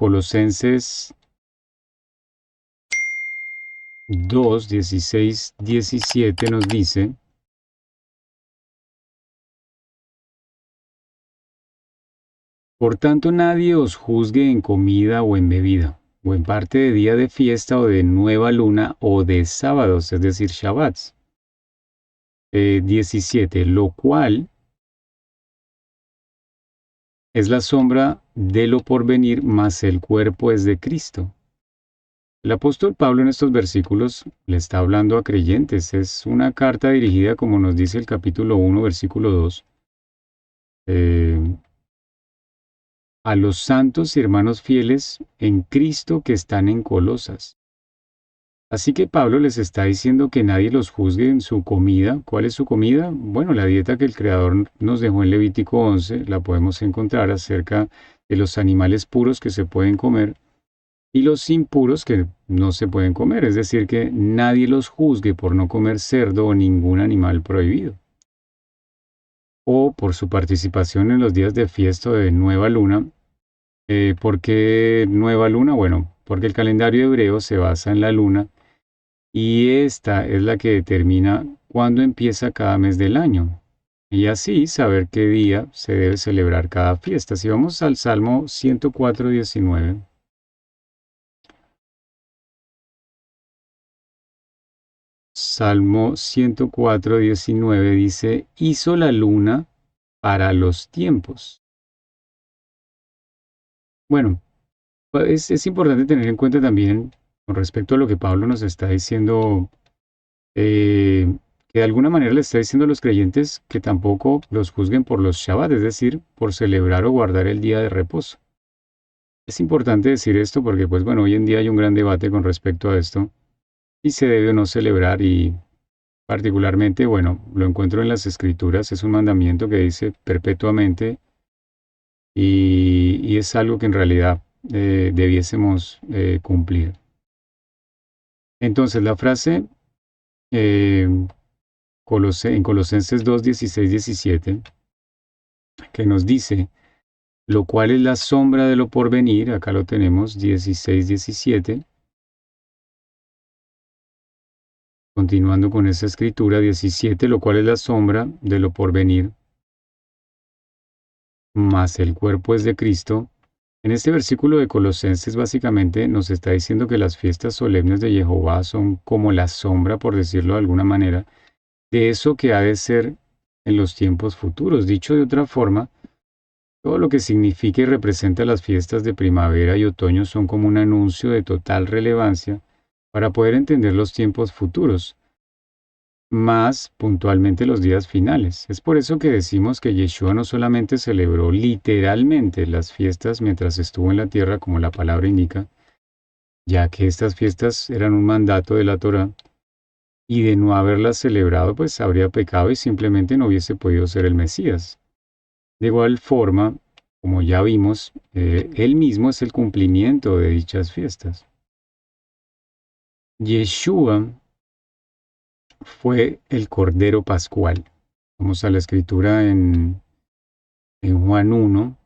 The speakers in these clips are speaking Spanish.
Colosenses 2, 16, 17 nos dice: por tanto, nadie os juzgue en comida o en bebida, o en parte de día de fiesta o de nueva luna o de sábados, es decir, Shabbats. 17, lo cual es la sombra de lo porvenir, mas el cuerpo es de Cristo. El apóstol Pablo en estos versículos le está hablando a creyentes. Es una carta dirigida, como nos dice el capítulo 1, versículo 2, a los santos y hermanos fieles en Cristo que están en Colosas. Así que Pablo les está diciendo que nadie los juzgue en su comida. ¿Cuál es su comida? Bueno, la dieta que el Creador nos dejó en Levítico 11, la podemos encontrar acerca de los animales puros que se pueden comer y los impuros que no se pueden comer. Es decir, que nadie los juzgue por no comer cerdo o ningún animal prohibido, o por su participación en los días de fiesta o de nueva luna. ¿Por qué nueva luna? Bueno, porque el calendario hebreo se basa en la luna, y esta es la que determina cuándo empieza cada mes del año, y así saber qué día se debe celebrar cada fiesta. Si vamos al Salmo 104:19, Salmo 104:19 dice: hizo la luna para los tiempos. Bueno, pues es importante tener en cuenta también, con respecto a lo que Pablo nos está diciendo, eh, que de alguna manera le está diciendo a los creyentes que tampoco los juzguen por los Shabbat, es decir, por celebrar o guardar el día de reposo. Es importante decir esto porque, pues bueno, hoy en día hay un gran debate con respecto a esto, y se debe o no celebrar, y particularmente, bueno, lo encuentro en las Escrituras. Es un mandamiento que dice perpetuamente, y es algo que en realidad debiésemos cumplir. Entonces, la frase eh, en Colosenses 2, 16, 17, que nos dice: lo cual es la sombra de lo porvenir, acá lo tenemos, 16, 17. Continuando con esa escritura, 17, lo cual es la sombra de lo porvenir, mas el cuerpo es de Cristo. En este versículo de Colosenses básicamente nos está diciendo que las fiestas solemnes de Jehová son como la sombra, por decirlo de alguna manera, de eso que ha de ser en los tiempos futuros. Dicho de otra forma, todo lo que significa y representa las fiestas de primavera y otoño son como un anuncio de total relevancia para poder entender los tiempos futuros, más puntualmente los días finales. Es por eso que decimos que Yeshua no solamente celebró literalmente las fiestas mientras estuvo en la tierra, como la palabra indica, ya que estas fiestas eran un mandato de la Torá, y de no haberlas celebrado pues habría pecado y simplemente no hubiese podido ser el Mesías. De igual forma, como ya vimos, él mismo es el cumplimiento de dichas fiestas. Yeshua fue el Cordero Pascual. Vamos a la escritura en Juan 1,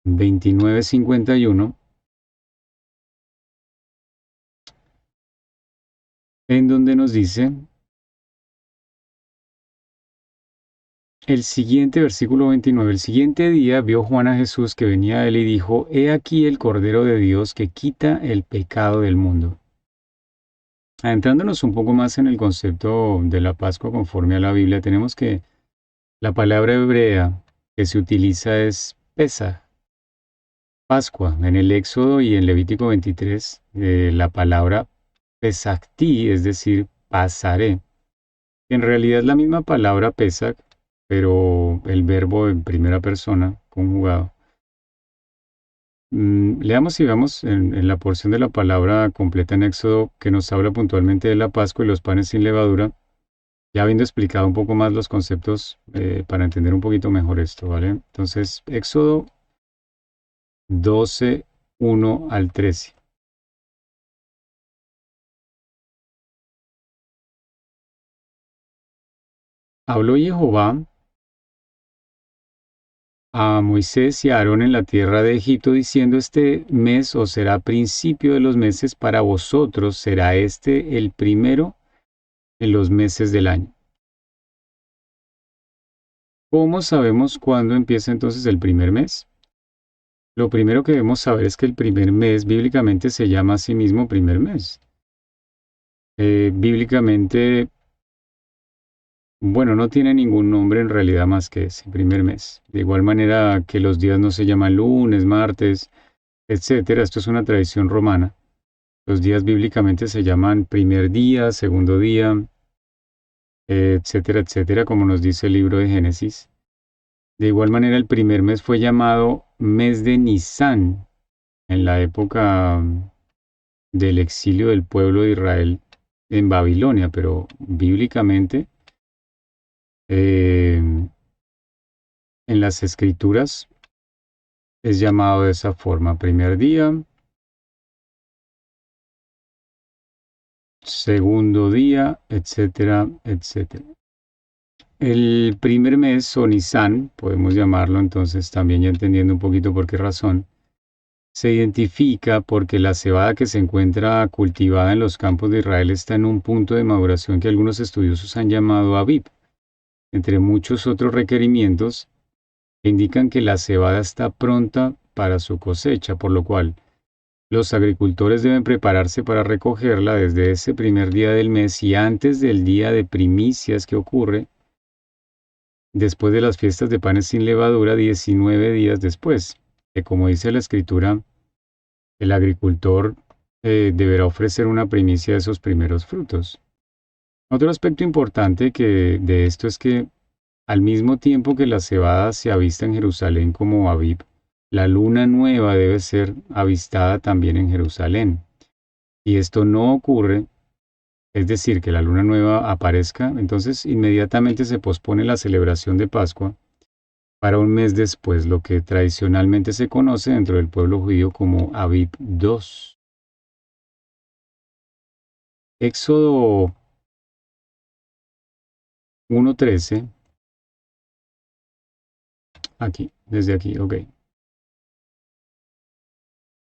29-51, en donde nos dice el siguiente versículo 29: el siguiente día vio Juan a Jesús que venía a él y dijo: he aquí el Cordero de Dios que quita el pecado del mundo. Adentrándonos un poco más en el concepto de la Pascua conforme a la Biblia, tenemos que la palabra hebrea que se utiliza es Pesaj, Pascua. En el Éxodo y en Levítico 23, la palabra Pesachti, es decir, pasaré. En realidad es la misma palabra Pesach, pero el verbo en primera persona conjugado. Leamos y veamos en la porción de la palabra completa en Éxodo, que nos habla puntualmente de la Pascua y los panes sin levadura, ya habiendo explicado un poco más los conceptos, para entender un poquito mejor esto, ¿vale? Entonces, Éxodo 12, 1 al 13. Habló Jehová a Moisés y a Aarón en la tierra de Egipto, diciendo: este mes os será principio de los meses, para vosotros será este el primero en los meses del año. ¿Cómo sabemos cuándo empieza entonces el primer mes? Lo primero que debemos saber es que el primer mes bíblicamente se llama a sí mismo primer mes. Bíblicamente, bueno, no tiene ningún nombre en realidad más que ese primer mes. De igual manera que los días no se llaman lunes, martes, etcétera. Esto es una tradición romana. Los días bíblicamente se llaman primer día, segundo día, etcétera, etcétera, como nos dice el libro de Génesis. De igual manera, el primer mes fue llamado mes de Nisán en la época del exilio del pueblo de Israel en Babilonia, pero bíblicamente en las escrituras es llamado de esa forma: primer día, segundo día, etcétera, etcétera. El primer mes, o Nisan, podemos llamarlo entonces, también ya entendiendo un poquito por qué razón, se identifica porque la cebada que se encuentra cultivada en los campos de Israel está en un punto de maduración que algunos estudiosos han llamado Aviv, entre muchos otros requerimientos que indican que la cebada está pronta para su cosecha, por lo cual los agricultores deben prepararse para recogerla desde ese primer día del mes y antes del día de primicias que ocurre después de las fiestas de panes sin levadura, 19 días después, que como dice la escritura, el agricultor deberá ofrecer una primicia de esos primeros frutos. Otro aspecto importante de esto es que al mismo tiempo que la cebada se avista en Jerusalén como Aviv, la luna nueva debe ser avistada también en Jerusalén. Y esto no ocurre, es decir, que la luna nueva aparezca, entonces inmediatamente se pospone la celebración de Pascua para un mes después, lo que tradicionalmente se conoce dentro del pueblo judío como Aviv II. Éxodo 1:13, desde aquí, ok.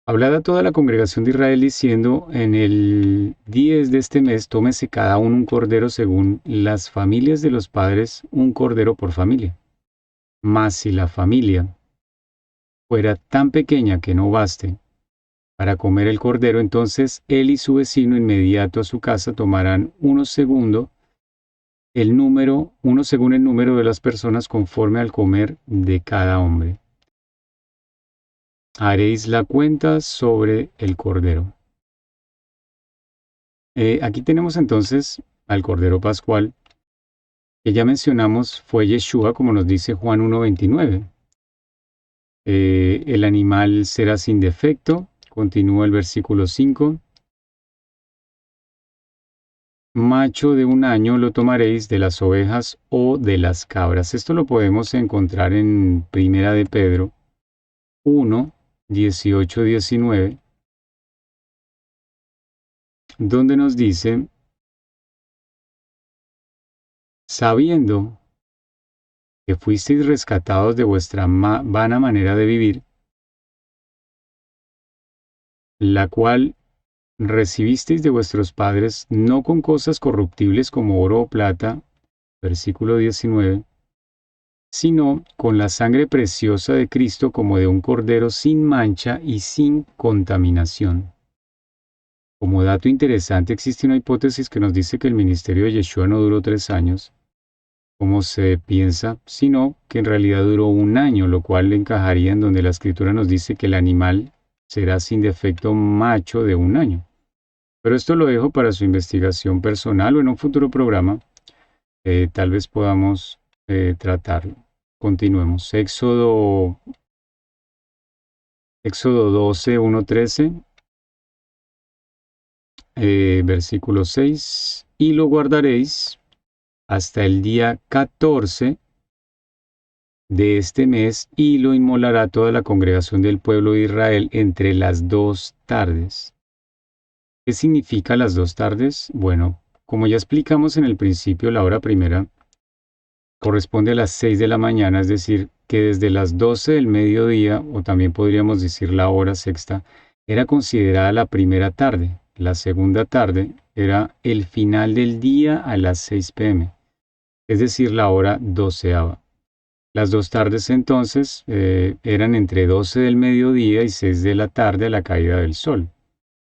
Hablad a toda la congregación de Israel diciendo: en el 10 de este mes tómese cada uno un cordero según las familias de los padres, un cordero por familia. Mas si la familia fuera tan pequeña que no baste para comer el cordero, entonces él y su vecino inmediato a su casa tomarán uno según el número de las personas conforme al comer de cada hombre. Haréis la cuenta sobre el cordero. Aquí tenemos entonces al cordero pascual, que ya mencionamos fue Yeshua, como nos dice Juan 1:29. El animal será sin defecto, continúa el versículo 5. Macho de un año lo tomaréis de las ovejas o de las cabras. Esto lo podemos encontrar en Primera de Pedro 1:18-19, donde nos dice: sabiendo que fuisteis rescatados de vuestra vana manera de vivir, la cual recibisteis de vuestros padres, no con cosas corruptibles como oro o plata, versículo 19, sino con la sangre preciosa de Cristo, como de un cordero sin mancha y sin contaminación. Como dato interesante, existe una hipótesis que nos dice que el ministerio de Yeshua no duró 3 años, como se piensa, sino que en realidad duró 1 año, lo cual encajaría en donde la escritura nos dice que el animal será sin defecto macho de 1 año. Pero esto lo dejo para su investigación personal, o en un futuro programa tal vez podamos tratarlo. Continuemos. Éxodo 12, 1:13, versículo 6. Y lo guardaréis hasta el día 14 de este mes, y lo inmolará toda la congregación del pueblo de Israel entre las 2 tardes. ¿Qué significa las 2 tardes? Bueno, como ya explicamos en el principio, la hora primera corresponde a las 6 de la mañana, es decir, que desde las 12 del mediodía, o también podríamos decir la hora sexta, era considerada la primera tarde. La segunda tarde era el final del día a las 6 p.m., es decir, la hora doceava. Las dos tardes entonces eran entre 12 del mediodía y 6 de la tarde a la caída del sol.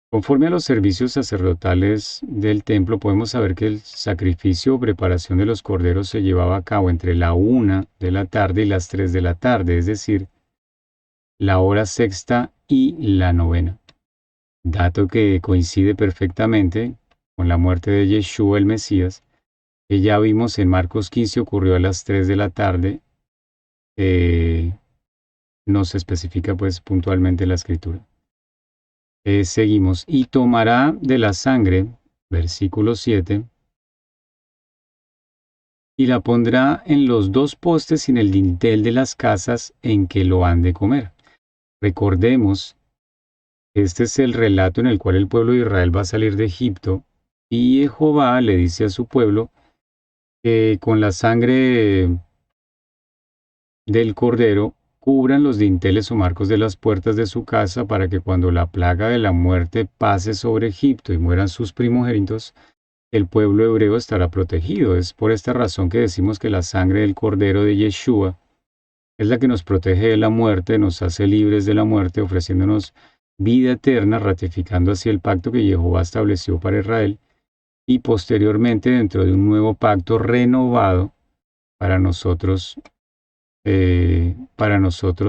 Conforme a los servicios sacerdotales del templo, podemos saber que el sacrificio o preparación de los corderos se llevaba a cabo entre la 1 de la tarde y las 3 de la tarde, es decir, la hora sexta y la novena. Dato que coincide perfectamente con la muerte de Yeshua el Mesías, que ya vimos en Marcos 15 ocurrió a las 3 de la tarde. No se especifica pues puntualmente la escritura. Seguimos. Y tomará de la sangre, versículo 7, y la pondrá en los dos postes y en el dintel de las casas en que lo han de comer. Recordemos, este es el relato en el cual el pueblo de Israel va a salir de Egipto, y Jehová le dice a su pueblo que con la sangre del cordero cubran los dinteles o marcos de las puertas de su casa para que cuando la plaga de la muerte pase sobre Egipto y mueran sus primogénitos, el pueblo hebreo estará protegido. Es por esta razón que decimos que la sangre del cordero de Yeshua es la que nos protege de la muerte, nos hace libres de la muerte, ofreciéndonos vida eterna, ratificando así el pacto que Jehová estableció para Israel, y posteriormente dentro de un nuevo pacto renovado para nosotros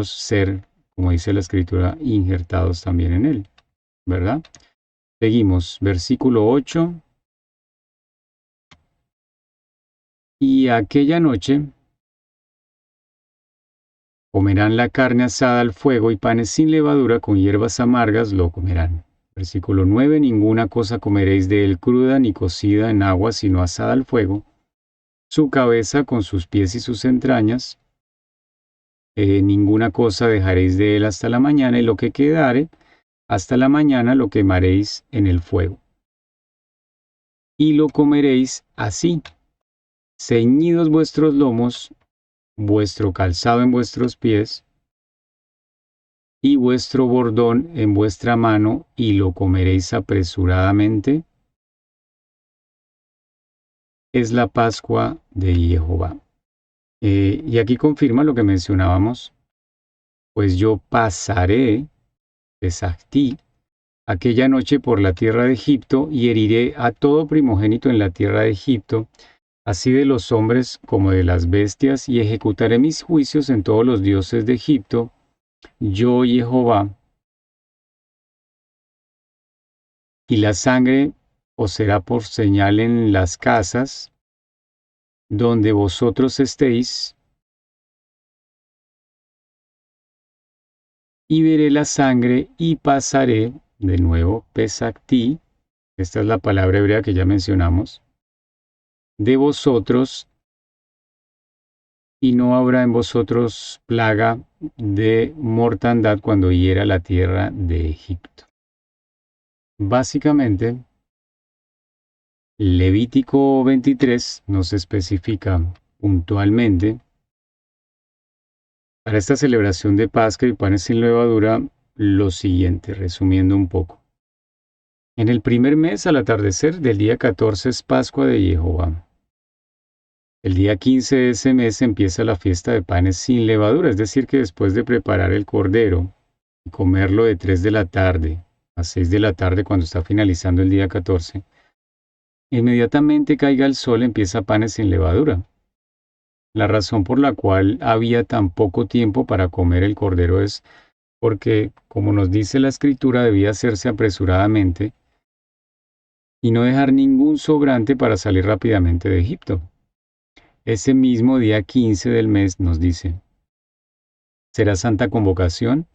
ser, como dice la escritura, injertados también en él, ¿verdad? Seguimos, versículo 8. Y aquella noche comerán la carne asada al fuego y panes sin levadura con hierbas amargas lo comerán. Versículo 9. Ninguna cosa comeréis de él cruda ni cocida en agua, sino asada al fuego, su cabeza con sus pies y sus entrañas. Ninguna cosa dejaréis de él hasta la mañana, y lo que quedare hasta la mañana lo quemaréis en el fuego. Y lo comeréis así, ceñidos vuestros lomos, vuestro calzado en vuestros pies, y vuestro bordón en vuestra mano, y lo comeréis apresuradamente. Es la Pascua de Jehová. Y aquí confirma lo que mencionábamos, pues yo pasaré, pesachti, aquella noche por la tierra de Egipto, y heriré a todo primogénito en la tierra de Egipto, así de los hombres como de las bestias, y ejecutaré mis juicios en todos los dioses de Egipto, yo Jehová. Y la sangre os será por señal en las casas donde vosotros estéis, y veré la sangre y pasaré, de nuevo, pesachti, esta es la palabra hebrea que ya mencionamos, de vosotros, y no habrá en vosotros plaga de mortandad cuando hiera la tierra de Egipto. Básicamente, Levítico 23 nos especifica puntualmente para esta celebración de Pascua y panes sin levadura lo siguiente, resumiendo un poco. En el primer mes al atardecer del día 14 es Pascua de Jehová. El día 15 de ese mes empieza la fiesta de panes sin levadura, es decir que después de preparar el cordero y comerlo de 3 de la tarde a 6 de la tarde cuando está finalizando el día 14, inmediatamente caiga el sol empieza panes sin levadura. La razón por la cual había tan poco tiempo para comer el cordero es porque, como nos dice la escritura, debía hacerse apresuradamente y no dejar ningún sobrante para salir rápidamente de Egipto. Ese mismo día 15 del mes nos dice, será santa convocación.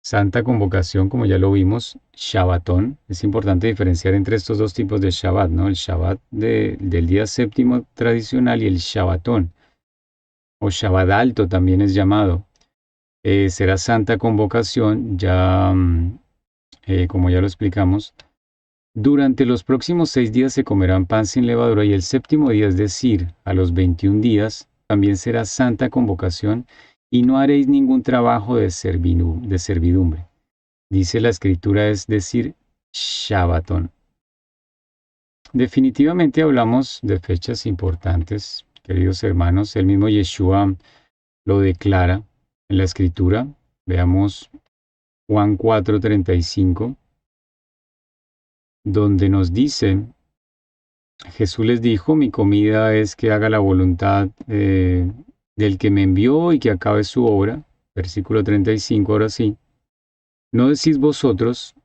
Santa convocación, como ya lo vimos, Shabbatón. Es importante diferenciar entre estos dos tipos de Shabbat, ¿no? El Shabbat del día séptimo tradicional y el Shabbatón, o Shabbat alto también es llamado. Será santa convocación, ya como ya lo explicamos. Durante los próximos 6 días se comerán pan sin levadura, y el séptimo día, es decir, a los 21 días, también será santa convocación, y no haréis ningún trabajo de servidumbre. Dice la escritura, es decir, Shabbatón. Definitivamente hablamos de fechas importantes, queridos hermanos. El mismo Yeshua lo declara en la escritura. Veamos Juan 4:35, donde nos dice, Jesús les dijo, mi comida es que haga la voluntad del que me envió y que acabe su obra. Versículo 35, ahora sí. ¿No decís vosotros,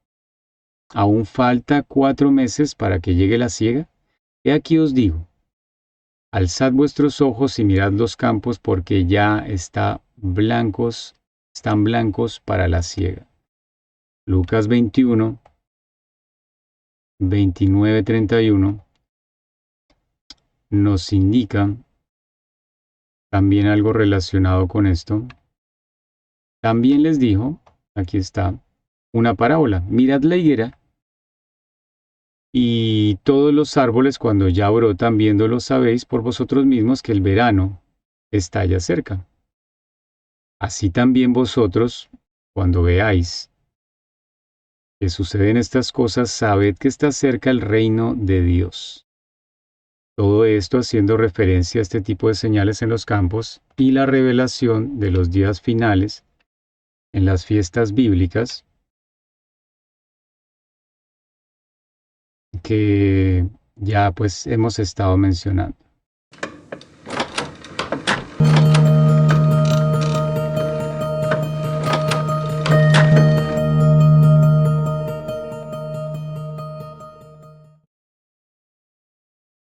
aún falta 4 meses para que llegue la siega? He aquí os digo, alzad vuestros ojos y mirad los campos, porque ya están blancos para la siega. Lucas 21, 29, 31 nos indica también algo relacionado con esto. También les dijo, aquí está, una parábola. Mirad la higuera y todos los árboles cuando ya brotan, viéndolos sabéis por vosotros mismos que el verano está ya cerca. Así también vosotros, cuando veáis que suceden estas cosas, sabed que está cerca el reino de Dios. Todo esto haciendo referencia a este tipo de señales en los campos y la revelación de los días finales en las fiestas bíblicas que ya pues hemos estado mencionando.